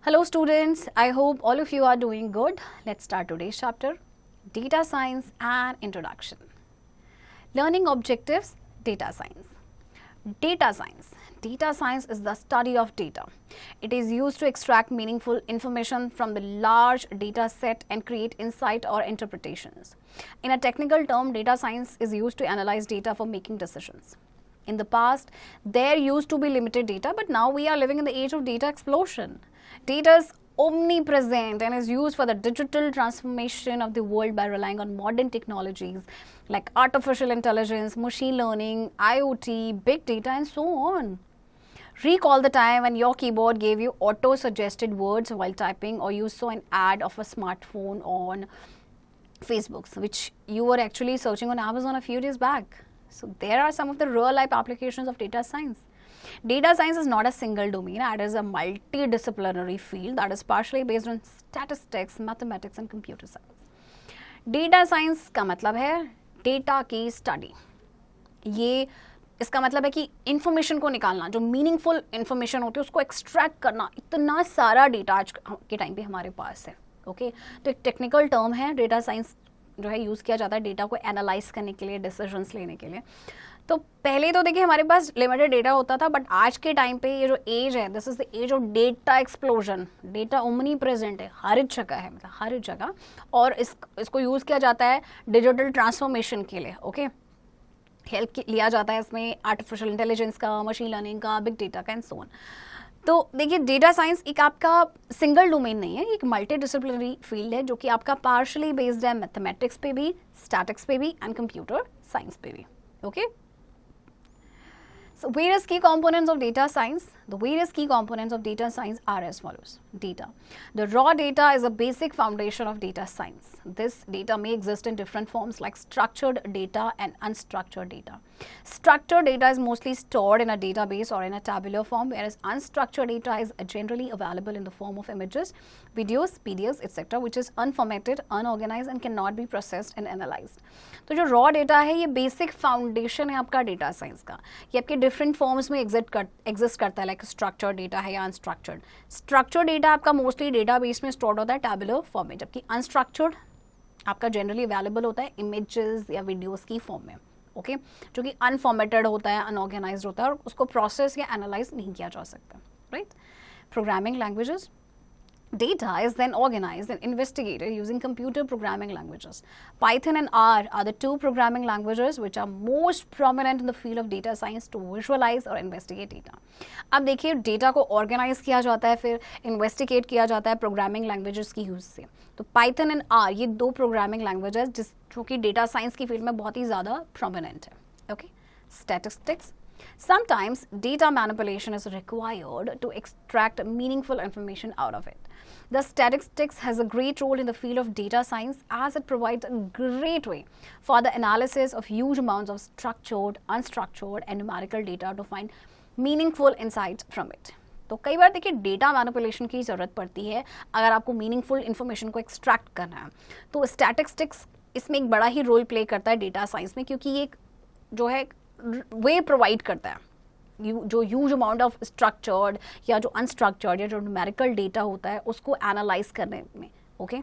Hello students, I hope all of you are doing good. Let's start today's chapter, Data Science and Introduction. Learning objectives, data science. Data science. Data science is the study of data. It is used to extract meaningful information from the large data set and create insight or interpretations. In a technical term, data science is used to analyze data for making decisions. In the past, there used to be limited data, but now we are living in the age of data explosion. Data is omnipresent and is used for the digital transformation of the world by relying on modern technologies like artificial intelligence, machine learning, IoT, big data, and so on. Recall the time when your keyboard gave you auto-suggested words while typing, or you saw an ad of a smartphone on Facebook, which you were actually searching on Amazon a few days back. So there are some of the real-life applications of data science. Data science is not a single domain, it is a multidisciplinary field that is partially based on statistics, mathematics and computer science. Data science का मतलब है data की study. ये इसका मतलब है कि information को निकालना, जो मीनिंगफुल इंफॉर्मेशन होती है उसको एक्सट्रैक्ट करना. इतना सारा डेटा आज के टाइम पे हमारे पास है. ओके, तो एक टेक्निकल टर्म है. डेटा साइंस जो है यूज़ किया जाता है डेटा को एनालाइज करने के लिए, डिसीजंस लेने के लिए. तो पहले तो देखिए हमारे पास लिमिटेड डेटा होता था, बट आज के टाइम पे ये जो एज है, this is the age of data explosion. Data omnipresent है, हर जगह है, मतलब हर जगह. और इसको यूज़ किया जाता है डिजिटल ट्रांसफॉर्मेशन के लिए. ओके, हेल्प लिया जाता है इसमें आर्टिफिशियल इंटेलिजेंस का, मशीन लर्निंग का, बिग डेटा का एंड सो ऑन. तो देखिए डेटा साइंस एक आपका सिंगल डोमेन नहीं है, एक मल्टी डिसिप्लिनरी फील्ड है जो कि आपका पार्शली बेस्ड है मैथमेटिक्स पे भी, स्टैटिक्स पे भी एंड कंप्यूटर साइंस पे भी. Okay, so various key components of data science. The various key components of data science are as follows. Data. The raw data is a basic foundation of data science. This data may exist in different forms like structured data and unstructured data. Structured data is mostly stored in a database or in a tabular form, whereas unstructured data is generally available in the form of images, videos, PDFs, etc., which is unformatted, unorganized and cannot be processed and analyzed. तो जो raw data है ये basic foundation है आपका data science का. ये आपके different forms में एग्जिस्ट करता है, लाइक स्ट्रक्चर्ड डेटा है या अनस्ट्रक्चर्ड. स्ट्रक्चर्ड डेटा आपका मोस्टली डेटाबेस में स्टोर्ड होता है टैबुलर फॉर्म में, जबकि अनस्ट्रक्चर्ड आपका जनरली अवेलेबल होता है इमेजेस या वीडियोस की फॉर्म में. ओके, जो कि अनफॉर्मेटेड होता है, अनऑर्गेनाइज्ड होता है और उसको प्रोसेस या एनालाइज नहीं किया जा सकता. Right. Programming languages. Data is then organized and investigated using computer programming languages. Python and R are the two programming languages which are most prominent in the field of data science to visualize or investigate data. अब देखिए data को organise किया जाता है, फिर investigate किया जाता है प्रोग्रामिंग लैंग्वेजेस की यूज से. तो पाइथन एंड आर ये दो प्रोग्रामिंग लैंग्वेजेस जो कि डेटा साइंस की फील्ड में बहुत ही ज़्यादा प्रोमिनेंट है. Okay, statistics. Sometimes data manipulation is required to extract meaningful information out of it. The statistics has a great role in the field of data science as it provides a great way for the analysis of huge amounts of structured, unstructured and numerical data to find meaningful insights from it. तो कई बार देखिए data manipulation की ज़रूरत पड़ती है अगर आपको meaningful information को एक्सट्रैक्ट करना है. तो स्टैटिस्टिक्स इसमें एक बड़ा ही रोल प्ले करता है डेटा साइंस में, क्योंकि ये जो है वे प्रोवाइड करता है जो ह्यूज अमाउंट ऑफ स्ट्रक्चर्ड या जो अनस्ट्रक्चर्ड या जो न्यूमेरिकल डेटा होता है उसको एनालाइज करने में. Okay,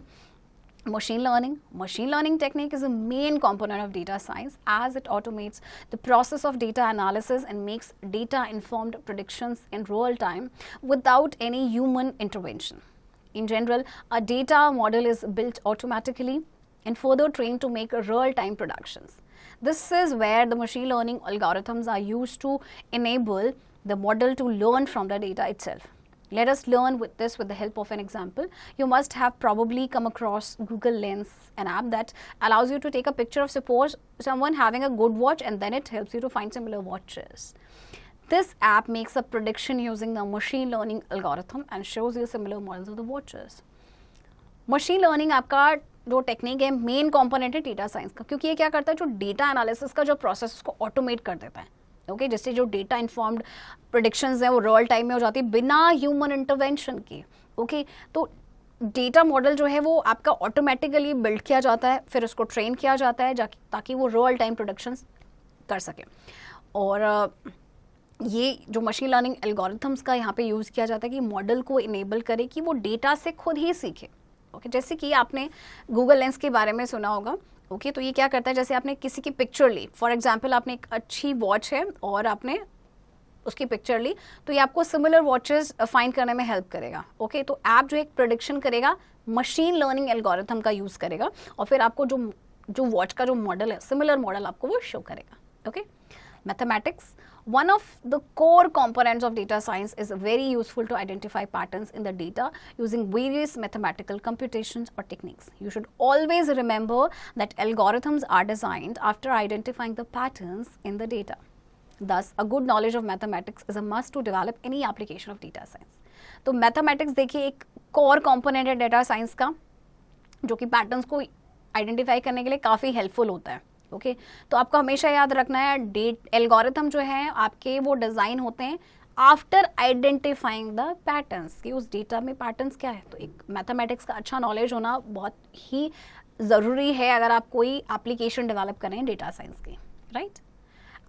machine learning technique is a main component of data science as it automates the process of data analysis and makes data informed predictions in real time without any human intervention. In general, a data model is built automatically and further trained to make real time predictions. This is where the machine learning algorithms are used to enable the model to learn from the data itself. Let us learn with this with the help of an example. You must have probably come across Google Lens, an app that allows you to take a picture of, suppose, someone having a good watch, and then it helps you to find similar watches. This app makes a prediction using the machine learning algorithm and shows you similar models of the watches. Machine learning आपका जो technique है main component है data science का, क्योंकि ये क्या करता है जो डेटा एनालिसिस का जो प्रोसेस उसको ऑटोमेट कर देता है. ओके, जिससे जो डेटा इन्फॉर्म्ड प्रेडिक्शंस हैं वो रियल टाइम में हो जाती है बिना ह्यूमन इंटरवेंशन के. ओके, तो डेटा मॉडल जो है वो आपका ऑटोमेटिकली बिल्ड किया जाता है, फिर उसको ट्रेन किया जाता है ताकि वो रियल टाइम प्रोडक्शंस कर सके. और ये जो मशीन लर्निंग एल्गोरिथम्स का यहाँ पे यूज़ किया जाता है कि मॉडल को इनेबल करे कि वो डेटा से खुद ही सीखे। ओके, जैसे कि आपने गूगल लेंस के बारे में सुना होगा। ओके, तो ये क्या करता है, जैसे आपने किसी की पिक्चर ली, फॉर एग्जांपल आपने एक अच्छी वॉच है और आपने उसकी पिक्चर ली, तो ये आपको सिमिलर वॉचेस फाइंड करने में हेल्प करेगा। ओके, तो ऐप जो एक प्रेडिक्शन करेगा, मशीन लर्निंग एल्गोरिथम का यूज़ करेगा और फिर आपको जो वॉच का जो मॉडल है, सिमिलर मॉडल आपको वो शो करेगा। Okay, mathematics, one of the core components of data science, is very useful to identify patterns in the data using various mathematical computations or techniques. You should always remember that algorithms are designed after identifying the patterns in the data. Thus, a good knowledge of mathematics is a must to develop any application of data science. तो mathematics देखिए एक core component है data science का, जो कि patterns को identify करने के लिए काफ़ी helpful होता है। ओके, तो आपको हमेशा याद रखना है एल्गोरिथम जो है आपके वो डिज़ाइन होते हैं आफ्टर आइडेंटिफाइंग द पैटर्न्स, कि उस डेटा में पैटर्न्स क्या है। तो एक मैथमेटिक्स का अच्छा नॉलेज होना बहुत ही ज़रूरी है अगर आप कोई एप्लीकेशन डेवलप करें डेटा साइंस की, right.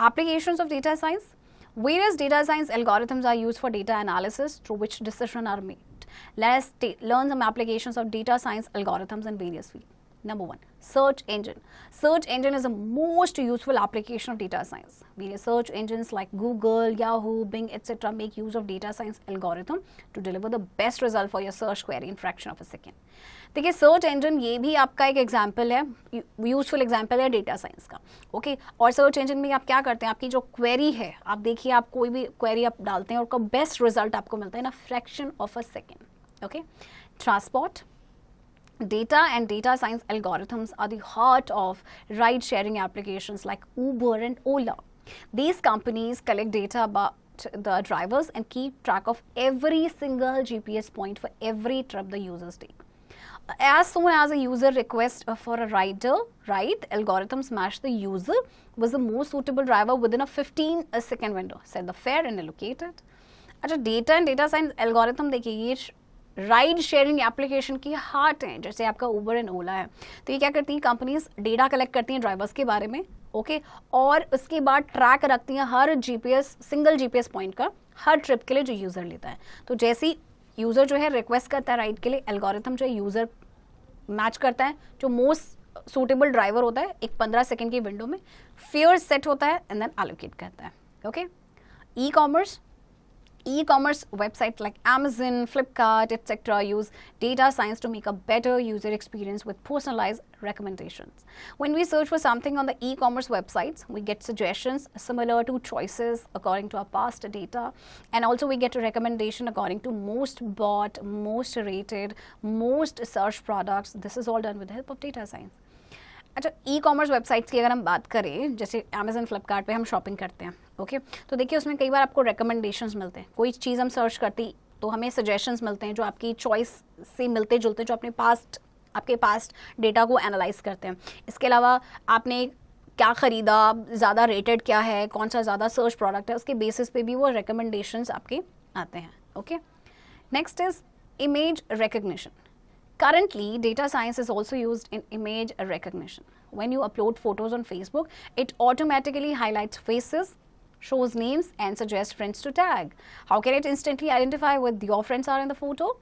Applications of data science, various data science algorithms are used for data analysis through which decisions are made. Let us learn some applications of data science algorithms in various fields. Number one, search engine. Search engine is the most useful application of data science. Various search engines like Google, Yahoo, Bing, etc. make use of data science algorithm to deliver the best result for your search query in fraction of a second. देखिए search engine ये भी आपका एक example है, useful example है data science का। Okay, और search engine में आप क्या करते हैं, आपकी जो क्वेरी है, आप देखिए आप कोई भी क्वेरी आप डालते हैं और उसका बेस्ट रिजल्ट आपको मिलता है ना fraction of a second. Okay, transport, data and data science algorithms are the heart of ride-sharing applications like Uber and Ola. These companies collect data about the drivers and keep track of every single GPS point for every trip the users take. As soon as a user requests for a ride, algorithms match the user with the most suitable driver within a 15-second window, set the fare and allocate it. अच्छा, data and data science algorithm देखिए ये ride sharing application की heart है, जैसे आपका उबर and ओला है। तो ये क्या करती हैं, कंपनीज डेटा कलेक्ट करती हैं ड्राइवर्स के बारे में, ओके, और उसके बाद ट्रैक रखती हैं हर जीपीएस, सिंगल जीपीएस पॉइंट का हर ट्रिप के लिए जो यूज़र लेता है। तो जैसे ही यूज़र जो है रिक्वेस्ट करता है राइड के लिए, एल्गोरिथम जो है यूज़र मैच करता है जो मोस्ट सूटेबल ड्राइवर होता है, एक 15 सेकेंड की विंडो में फेयर सेट होता है एंड देन एलोकेट करता है। Okay, E-commerce websites like Amazon, Flipkart, etc. use data science to make a better user experience with personalized recommendations. When we search for something on the e-commerce websites, we get suggestions similar to choices according to our past data, and also we get a recommendation according to most bought, most rated, most searched products. This is all done with the help of data science. अच्छा, e commerce websites की अगर हम बात करें, जैसे Amazon, Flipkart पे हम shopping करते हैं, ओके, तो देखिए उसमें कई बार आपको रिकमेंडेशंस मिलते हैं। कोई चीज़ हम सर्च करती तो हमें सजेशंस मिलते हैं जो आपकी चॉइस से मिलते जुलते, जो आपके पास्ट डेटा को एनालाइज करते हैं। इसके अलावा आपने क्या ख़रीदा, ज़्यादा रेटेड क्या है, कौन सा ज़्यादा सर्च प्रोडक्ट है, उसके बेसिस पे भी वो रिकमेंडेशंस आपके आते हैं। Okay, next is image recognition. Currently, data science is also used in image recognition. When you upload photos on Facebook, it automatically highlights faces, shows names, and suggests friends to tag. How can it instantly identify what your friends are in the photo?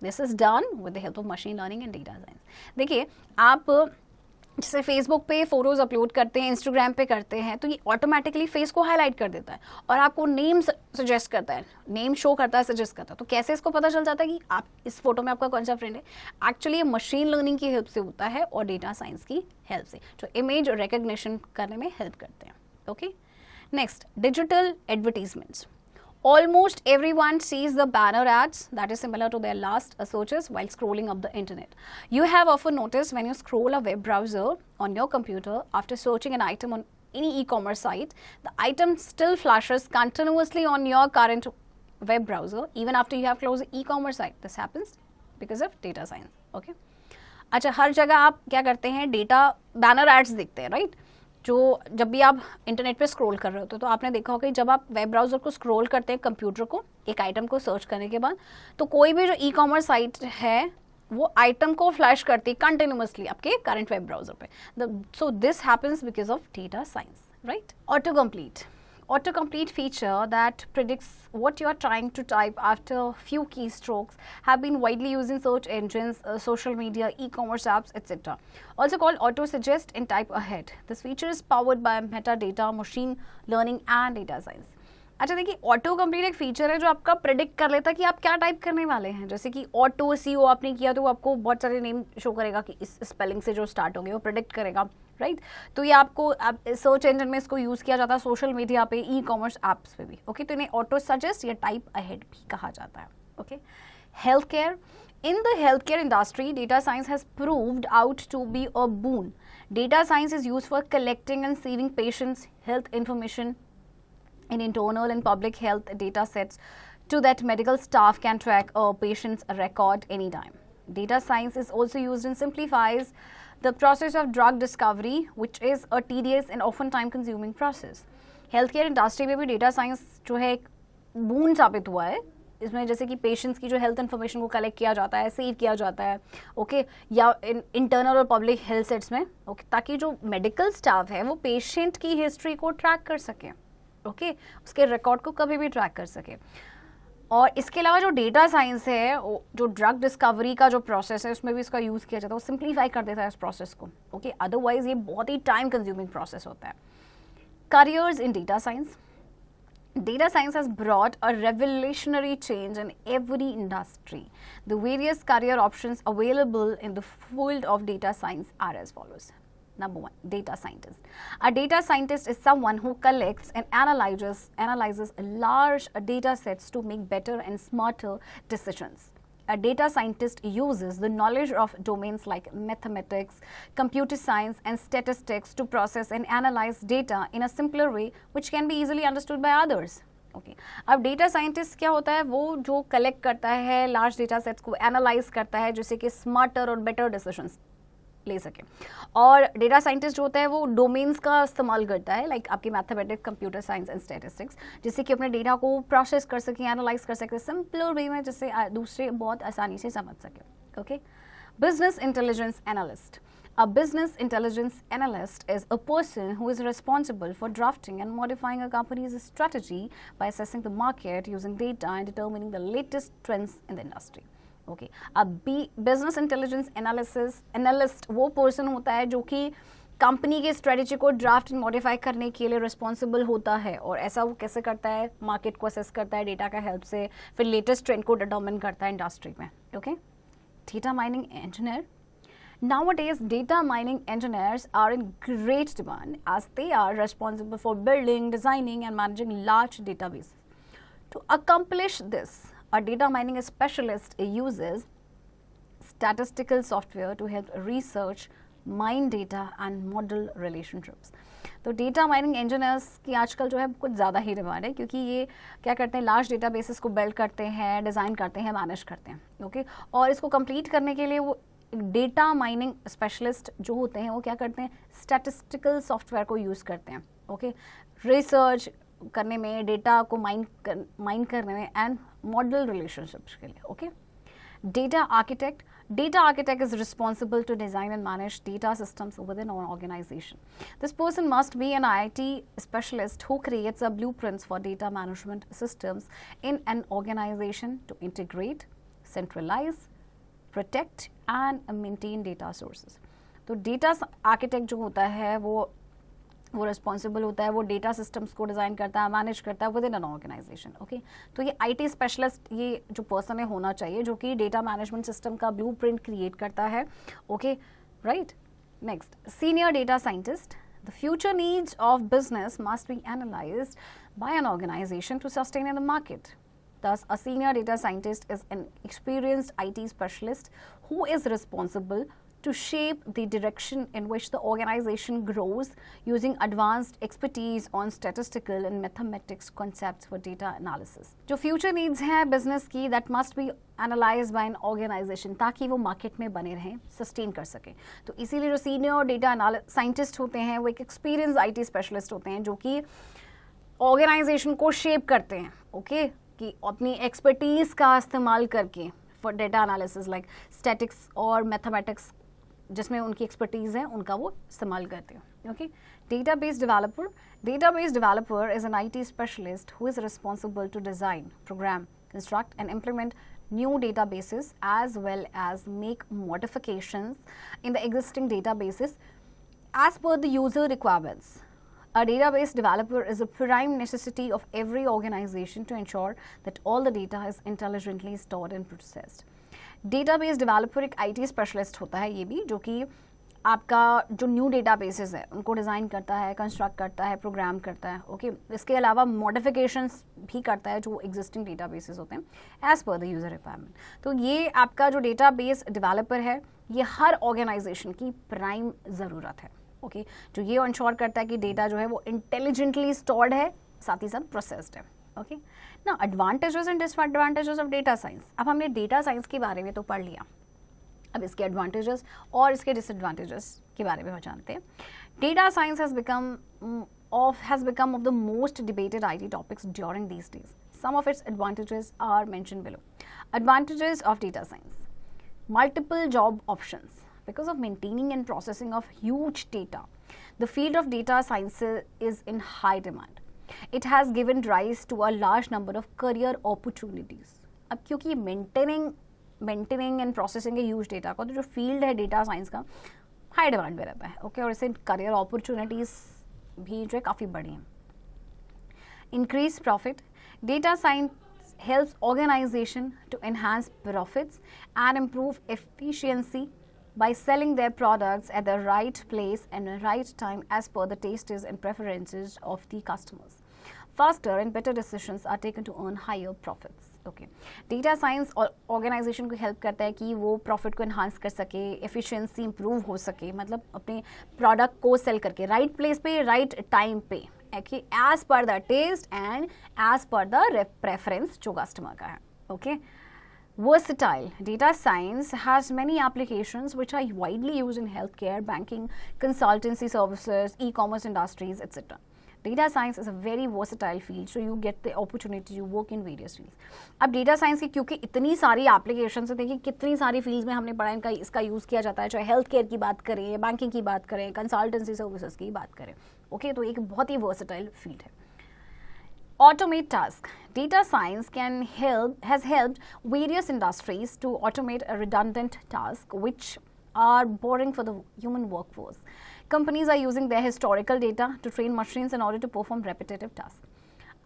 This is done with the help of machine learning and data science. देखिए, आप जैसे Facebook पे photos upload करते हैं, Instagram पे करते हैं, तो ये ऑटोमेटिकली फेस को हाईलाइट कर देता है और आपको नेम सजेस्ट करता है, नेम शो करता है, सजेस्ट करता है। तो कैसे इसको पता चल जाता है कि आप इस फोटो में आपका कौन सा फ्रेंड है? एक्चुअली ये मशीन लर्निंग की हेल्प से होता है और डेटा साइंस की हेल्प से, जो इमेज रिकग्निशन करने में हेल्प करते हैं। Okay, next, digital advertisements. Almost everyone sees the banner ads that is similar to their last searches while scrolling up the internet. You have often noticed when you scroll a web browser on your computer after searching an item on any e-commerce site, the item still flashes continuously on your current web browser even after you have closed the e-commerce site. This happens because of data science. Okay? अच्छा, हर जगह आप क्या करते हैं, data banner ads देखते हैं, right? जो जब भी आप इंटरनेट पे स्क्रॉल कर रहे होते तो आपने देखा होगा कि जब आप वेब ब्राउज़र को स्क्रॉल करते हैं कंप्यूटर को एक आइटम को सर्च करने के बाद, तो कोई भी जो ई कॉमर्स साइट है वो आइटम को फ्लैश करती है कंटिन्यूसली आपके करंट वेब ब्राउज़र पे. So this happens because of data science, right? Auto complete. Autocomplete feature that predicts what you are trying to type after few keystrokes have been widely used in search engines, social media, e-commerce apps, etc. Also called auto-suggest and type ahead. This feature is powered by metadata, machine learning and data science. अच्छा देखिए, auto complete एक feature है जो आपका predict कर लेता है कि आप क्या टाइप करने वाले हैं. जैसे कि ऑटो सीओ आपने किया तो वो आपको बहुत सारे नेम शो करेगा कि इस स्पेलिंग से जो स्टार्ट होंगे वो प्रेडिक्ट करेगा, राइट. तो ये आपको सर्च इंजन में इसको यूज़ किया जाता है, सोशल मीडिया पे, ई कॉमर्स ऐप्स पे भी. ओके, तो इन्हें ऑटो सजेस्ट या टाइप अहेड भी कहा जाता है. Okay, health care. In the healthcare industry, data science has proved out to be a boon. Data science is used for collecting and saving patients' health information in internal and public health data sets so that medical staff can track a patient's record anytime. Data science is also used and simplifies the process of drug discovery, which is a tedious and often time consuming process. Healthcare industry में भी data science जो है एक boon साबित हुआ है. इसमें जैसे कि पेशेंट्स की जो हेल्थ इन्फॉर्मेशन को कलेक्ट किया जाता है, सेव किया जाता है, ओके, या इंटरनल और पब्लिक हेल्थ सेट्स में, ओके, ताकि जो मेडिकल स्टाफ है वो पेशेंट की हिस्ट्री को ट्रैक कर सके, ओके, उसके रिकॉर्ड को कभी भी ट्रैक कर सके. और इसके अलावा जो डेटा साइंस है, जो ड्रग डिस्कवरी का जो प्रोसेस है उसमें भी इसका यूज़ किया जाता है, वो सिंप्लीफाई कर देता है इस प्रोसेस को. ओके, अदरवाइज ये बहुत ही टाइम कंज्यूमिंग प्रोसेस होता है. Careers in data science. Data science has brought a revolutionary change in every industry. The various career options available in the field of data science are as follows. Number 1, data scientist. A data scientist is someone who collects and analyzes large data sets to make better and smarter decisions. A data scientist uses the knowledge of domains like mathematics, computer science, and statistics to process and analyze data in a simpler way, which can be easily understood by others. Okay. अब data scientist क्या होता है, वो जो collect करता है large data sets को analyse करता है जिससे कि स्मार्टर और बेटर डिसीजंस ले सके. और डेटा साइंटिस्ट जो होता है वो डोमेन्स का इस्तेमाल करता है, लाइक आपकी mathematics, computer science and statistics, जिससे कि अपने डेटा को प्रोसेस कर सके, एनालाइज कर सके सिंपलर वे में, जिससे दूसरे बहुत आसानी से समझ सके. Okay, business intelligence analyst. A business intelligence analyst is a person who is responsible for drafting and modifying a company's strategy by assessing the market using data and determining the latest trends in the industry. Okay, अब business intelligence analyst वो person होता है जो कि company के strategy को draft and modify करने के लिए रिस्पॉन्सिबल होता है. और ऐसा वो कैसे करता है, मार्केट को असेस करता है डेटा का हेल्प से, फिर लेटेस्ट ट्रेंड को डिटर्मिन करता है इंडस्ट्री में. Okay, data mining engineer. Nowadays, data mining engineers are in great demand as they are responsible for building, designing and managing large databases. To accomplish this, a data mining specialist uses statistical software to help research, mine data and model relationships. तो data mining engineers की आजकल जो है कुछ ज़्यादा ही demand है, क्योंकि ये क्या करते हैं, लार्ज डेटाबेसेस को बिल्ड करते हैं, डिज़ाइन करते हैं, मैनेज करते हैं. ओके, और इसको कंप्लीट करने के लिए वो डेटा माइनिंग स्पेशलिस्ट जो होते हैं वो क्या करते हैं, स्टैटिस्टिकल सॉफ्टवेयर को यूज़ करते हैं. ओके, रिसर्च करने में, डेटा को माइन करने में एंड मॉडल रिलेशनशिप्स के लिए. Okay, data architect. Data architect is responsible to design and manage data systems within an organization. This person must be an IT specialist who creates the blueprints for data management systems in an organization to integrate, centralize, protect and maintain data sources. तो data architect जो होता है वो responsible होता है, वो data systems को design करता है, मैनेज करता है within an organization. Okay, तो ये आईटी स्पेशलिस्ट ये जो पर्सन है होना चाहिए जो कि डेटा मैनेजमेंट सिस्टम का ब्लूप्रिंट क्रिएट करता है. Okay, right. Next, senior data scientist. The future needs of business must be analyzed by an organization to sustain in the market. Thus, a senior data scientist is an experienced IT specialist who is responsible to shape the direction in which the organization grows using advanced expertise on statistical and mathematics concepts for data analysis. जो future needs हैं business की, that must be analyzed by an organization ताकि वो market में बने रहें, sustain कर सकें. तो इसीलिए जो senior data scientist होते हैं वो एक experienced IT specialist होते हैं जो कि organization को shape करते हैं. Okay? कि अपनी expertise का इस्तेमाल करके for data analysis like statistics और mathematics जिसमें उनकी एक्सपर्टीज़ है उनका वो इस्तेमाल करते हैं. Okay, database developer. Database developer is an IT specialist who is responsible to design, program, construct and implement new databases as well as make modifications in the existing databases as per the user requirements. A database developer is a prime necessity of every organization to ensure that all the data is intelligently stored and processed. Database developer एक IT specialist होता है ये भी, जो कि आपका जो new databases है उनको डिज़ाइन करता है, कंस्ट्रक्ट करता है, प्रोग्राम करता है. ओके, इसके अलावा मॉडिफिकेशंस भी करता है जो एग्जिस्टिंग डेटाबेसेस होते हैं as per the user requirement. तो ये आपका जो डेटाबेस डेवलपर है ये हर ऑर्गेनाइजेशन की प्राइम ज़रूरत है. ओके, जो ये इंश्योर करता है कि डेटा जो है वो इंटेलिजेंटली स्टोर्ड है, साथ ही साथ प्रोसेस्ड है. ओके, ना advantages and disadvantages of data science. अब हमने डेटा साइंस के बारे में तो पढ़ लिया, अब इसके एडवांटेजेस और इसके डिसएडवांटेजेस के बारे में जानते हैं. Data science has become of the most debated IT topics during these days. Some of its advantages are mentioned below. Advantages of data science: multiple job options. Because of maintaining and processing of huge data, the field of data science is in high demand. It has given rise to a large number of career opportunities. अब क्योंकि maintaining and processing huge data का, तो जो field है data science का high demand में रहता है. ओके, और इससे करियर अपॉर्चुनिटीज़ भी जो है काफ़ी बड़ी हैं. Increase profit. Data science helps organization to enhance profits and improve efficiency by selling their products at the right place and the right time as per the tastes and preferences of the customers. Faster and better decisions are taken to earn higher profits. Okay, data science organization को help करता है कि वो profit को enhance कर सके, efficiency improve हो सके, मतलब अपने product को sell करके right place पे right time पे, okay, as per the taste and as per the preference जो customer का है. Okay. Versatile. Data science has many applications which are widely used in healthcare, banking, consultancy services, e-commerce industries, etc. Data science is a very versatile field, so you get the opportunity to work in various fields. अब data science की क्योंकि इतनी सारी applications है, देखिए कितनी सारी fields में हमने पढ़ा इनका इसका यूज़ किया जाता है, चाहे हेल्थ केयर की बात करें, बैंकिंग की बात करें, कंसल्टेंसी सर्विसेज की बात करें. ओके, तो एक बहुत ही versatile field है. Automate task. Data science has helped various industries to automate a redundant task which are boring for the human workforce. Companies are using their historical data to train machines in order to perform repetitive tasks.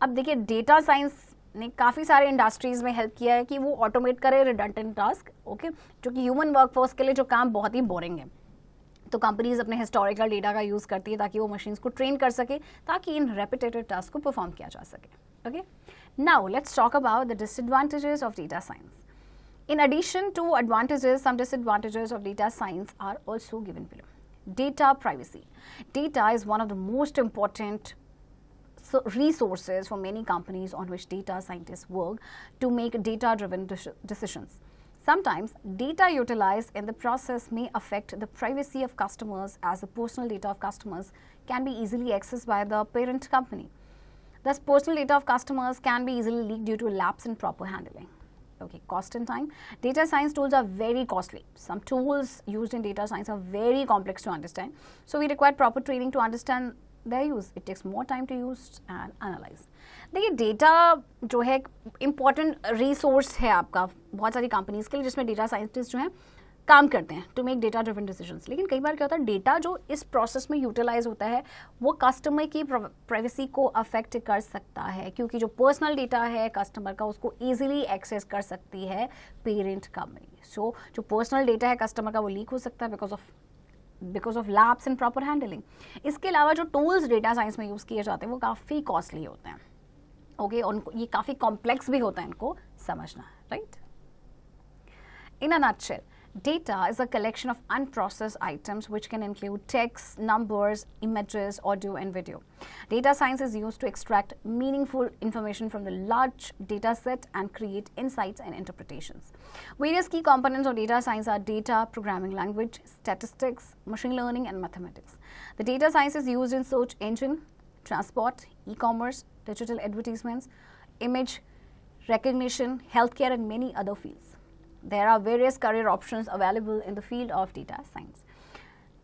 अब देखिए data science ने काफ़ी सारे industries में help किया है कि वो ऑटोमेट करे रिडंडेंट टास्क. ओके, जो कि ह्यूमन वर्कफोर्स के लिए जो काम बहुत ही बोरिंग है, तो कंपनीज अपने हिस्टोरिकल डेटा का यूज़ करती है ताकि वो मशीन्स को ट्रेन कर सके, ताकि इन रेपिटेटिव टास्क को परफॉर्म किया जा सके. Okay, now let's talk about the disadvantages of data science. In addition to advantages, some disadvantages of data science are also given below. Data privacy. Data is one of the most important resources for many companies on which data scientists work to make data-driven decisions. Sometimes data utilized in the process may affect the privacy of customers, as the personal data of customers can be easily accessed by the parent company. Thus, personal data of customers can be easily leaked due to lapse in proper handling. Okay, cost and time. Data science tools are very costly. Some tools used in data science are very complex to understand. So, we require proper training to understand their use. It takes more time to use and analyze. देखिए data जो है important resource है आपका बहुत सारी companies के लिए, जिसमें डेटा साइंटिस्ट जो हैं काम करते हैं to make data driven decisions. लेकिन कई बार क्या होता है, डेटा जो इस प्रोसेस में यूटिलाइज होता है वो कस्टमर की प्राइवेसी को अफेक्ट कर सकता है, क्योंकि जो पर्सनल डेटा है कस्टमर का उसको ईजिली एक्सेस कर सकती है पेरेंट कंपनी. सो जो पर्सनल डेटा है कस्टमर का वो लीक हो सकता है because of lapse in proper handling. इसके अलावा जो टूल्स डेटा साइंस में यूज़ किए जाते हैं वो काफ़ी कॉस्टली होते हैं. ओके, उनको ये काफ़ी कॉम्प्लेक्स भी होता है इनको समझना, right. In a nutshell, data is a collection of unprocessed items which can include text, numbers, images, audio and video. Data science is used to extract meaningful information from the large data set and create insights and interpretations. Various key components of data science are data programming language, statistics, machine learning and mathematics. The data science is used in search engine, transport, e-commerce, digital advertisements, image recognition, healthcare and many other fields. There are various career options available in the field of data science.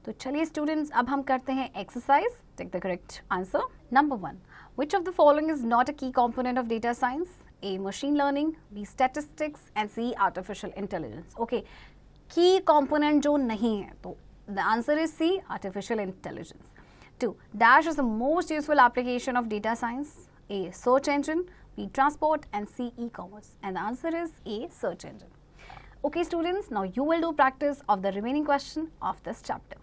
तो चलिए students, अब हम करते हैं exercise. Take the correct answer. Number 1, which of the following is not a key component of data science? A. Machine learning, B. Statistics, and C. Artificial intelligence. Okay, key component जो नहीं है, तो the answer is C. Artificial intelligence. 2. Dash is the most useful application of data science. A. Search engine, B. Transport, and C. E-commerce. And the answer is A. Search engine. Okay, students, now you will do practice of the remaining question of this chapter.